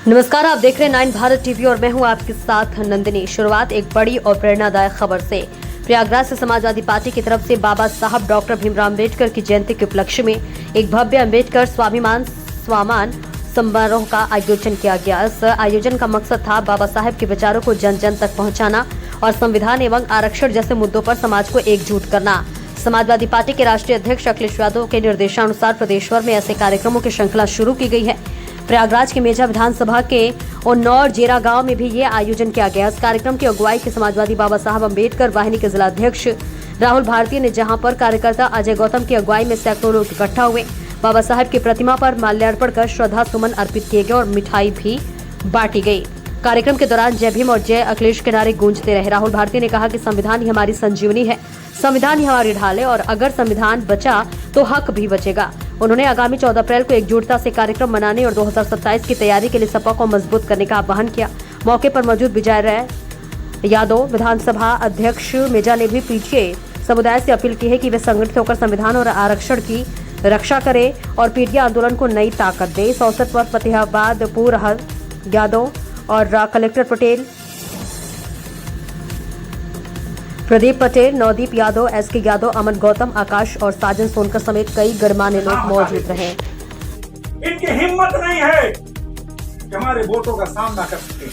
नमस्कार, आप देख रहे हैं 9 भारत टीवी और मैं हूं आपके साथ नंदिनी। शुरुआत एक बड़ी और प्रेरणादायक खबर से। प्रयागराज से समाजवादी पार्टी की तरफ से बाबा साहब डॉक्टर भीमराव अम्बेडकर की जयंती के उपलक्ष्य में एक भव्य अम्बेडकर स्वाभिमान समारोह का आयोजन किया गया। इस आयोजन का मकसद था बाबा साहब के विचारों को जन जन तक पहुँचाना और संविधान एवं आरक्षण जैसे मुद्दों पर समाज को एकजुट करना। समाजवादी पार्टी के राष्ट्रीय अध्यक्ष अखिलेश यादव के निर्देशानुसार प्रदेश भर में ऐसे कार्यक्रमों की श्रृंखला शुरू की गई है। प्रयागराज के मेजा विधानसभा के उन्नौर जेरा गांव में भी ये आयोजन किया गया। इस कार्यक्रम की अगुवाई के समाजवादी बाबा साहब अम्बेडकर वाहिनी के जिला अध्यक्ष राहुल भारती ने, जहां पर कार्यकर्ता अजय गौतम की अगुवाई में सैकड़ों लोग इकट्ठा हुए। बाबा साहब की प्रतिमा पर माल्यार्पण कर श्रद्धा सुमन अर्पित किए गए और मिठाई भी बांटी गई। कार्यक्रम के दौरान जय भीम और जय अखिलेश के नारे गूंजते रहे। राहुल भारती ने कहा कि संविधान ही हमारी संजीवनी है, संविधान ही हमारी ढाल है और अगर संविधान बचा तो हक भी बचेगा। उन्होंने आगामी 14 अप्रैल को एकजुटता से कार्यक्रम मनाने और 2027 की तैयारी के लिए सपा को मजबूत करने का आह्वान किया। मौके पर मौजूद विजय राय यादव विधानसभा अध्यक्ष मेजा ने भी पीछे समुदाय से अपील की है कि वे संगठित होकर संविधान और आरक्षण की रक्षा करें और पीढ़िया आंदोलन को नई ताकत दे। इस अवसर पर फतेहाबाद पूर्व यादव और कलेक्टर पटेल, प्रदीप पटेल, नवदीप यादव, एसके यादव, अमन गौतम, आकाश और साजन सोनकर समेत कई गणमान्य लोग मौजूद रहे। इनकी हिम्मत नहीं है कि हमारे वोटों का सामना कर सके।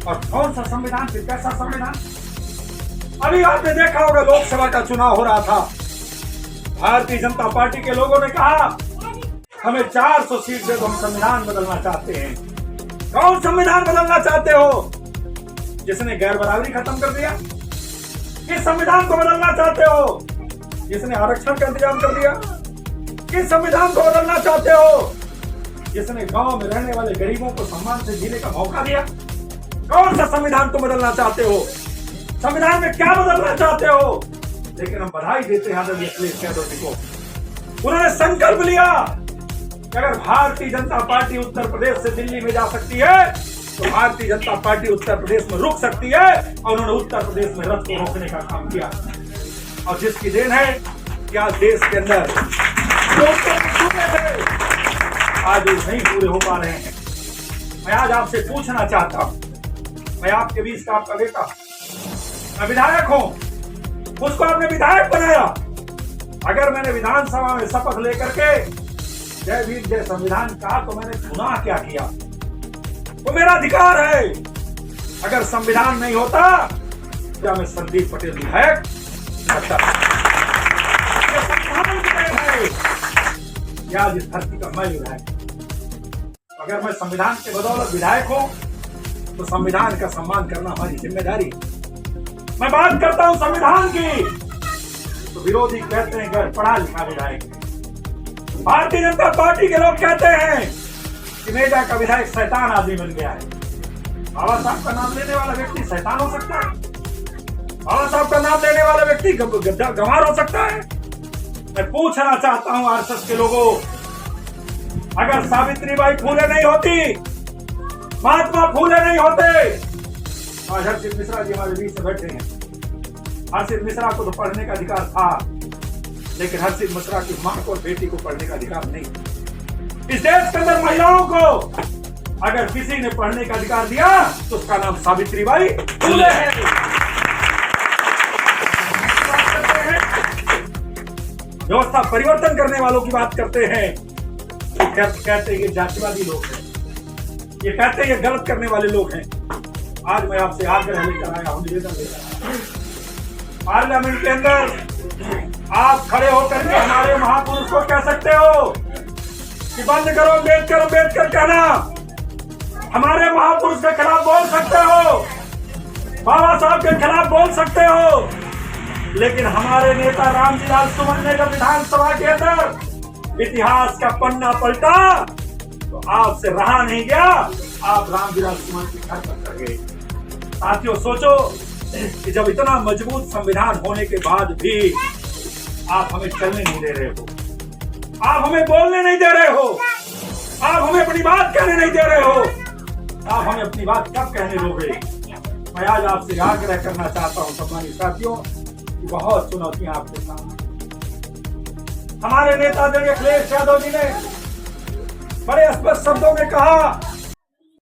और कौन सा संविधान, फिर कैसा संविधान? अभी आपने देखा होगा लोकसभा का चुनाव हो रहा था। भारतीय जनता पार्टी के लोगों ने कहा हमें 400 सीट दे दो, हम संविधान बदलना चाहते हैं। कौन संविधान बदलना चाहते हो? जिसने गैर बराबरी खत्म कर दिया? किस संविधान को बदलना चाहते हो? जिसने आरक्षण का इंतजाम कर दिया? किस संविधान को बदलना चाहते हो? जिसने गांव में रहने वाले गरीबों को सम्मान से जीने का मौका दिया? कौन सा संविधान को बदलना चाहते हो? संविधान में क्या बदलना चाहते हो? लेकिन हम बधाई देते हैं आदरणीय अखिलेश यादव जी को। उन्होंने संकल्प लिया कि अगर भारतीय जनता पार्टी उत्तर प्रदेश से दिल्ली में जा सकती है तो भारतीय जनता पार्टी उत्तर प्रदेश में रुक सकती है, और उन्होंने उत्तर प्रदेश में रथ को रोकने का काम किया। और जिसकी देन है कि आज देश के अंदर जो सूबे थे आज नहीं पूरे हो पा रहे हैं। मैं आज आपसे पूछना चाहता हूं, मैं आपके बीच का आपका बेटा, मैं विधायक हूं, उसको आपने विधायक बनाया। अगर मैंने विधानसभा में शपथ लेकर के जय भीम जय संविधान कहा तो मैंने गुनाह क्या किया? वो मेरा अधिकार है। अगर संविधान नहीं होता क्या मैं संदीप पटेल विधायक बनता? या इस धरती का मैं विधायक? अगर मैं संविधान के बदौलत विधायक हूं तो संविधान का सम्मान करना हमारी जिम्मेदारी। मैं बात करता हूं संविधान की तो विरोधी कहते हैं गैर पढ़ा लिखा विधायक। भारतीय जनता पार्टी के लोग कहते हैं कि मेजा का विधायक शैतान आदमी बन गया है। बाबा साहब का नाम लेने वाला व्यक्ति शैतान हो सकता है? बाबा साहब का नाम लेने वाला व्यक्ति गंवार हो सकता है? मैं पूछना चाहता हूं आरएसएस के लोगों, अगर सावित्रीबाई फूले नहीं होती, महात्मा फूले नहीं होते, आज हर्षित मिश्रा जी हमारे बीच में बैठे हैं। हर्षित मिश्रा को तो पढ़ने का अधिकार था, लेकिन हर्षित मिश्रा की मां को और बेटी को पढ़ने का अधिकार नहीं। इस देश के अंदर महिलाओं को अगर किसी ने पढ़ने का अधिकार दिया तो उसका नाम सावित्रीबाई फूले है। व्यवस्था परिवर्तन करने वालों की बात करते हैं, कहते हैं ये जातिवादी लोग हैं, ये कहते हैं ये गलत करने वाले लोग हैं। आज मैं आपसे आग्रह लेकर आया हूं, निवेदन लेकर आया। पार्लियामेंट के अंदर आप खड़े होकर के हमारे महापुरुष को कह सकते हो कि बंद करो अम्बेडकर अम्बेडकर कहना। हमारे महापुरुष के खिलाफ बोल सकते हो, बाबा साहब के खिलाफ बोल सकते हो, लेकिन हमारे नेता रामजी सुमन ने जब विधानसभा के अंदर इतिहास का पन्ना पलटा तो आपसे रहा नहीं गया, आप रामजी सुमन के घर पर चढ़ गए। साथियों, सोचो कि जब इतना मजबूत संविधान होने के बाद भी आप हमें चलने नहीं दे रहे हो, आप हमें बोलने नहीं दे रहे हो, आप हमें अपनी बात कहने नहीं दे रहे हो, आप हमें अपनी बात कब कहने दोगे? मैं आज आपसे आग्रह करना चाहता हूं सम्मानित साथियों कि बहुत चुनौतियां आपके सामने। हमारे नेता आदरणीय अखिलेश यादव जी ने बड़े स्पष्ट शब्दों में कहा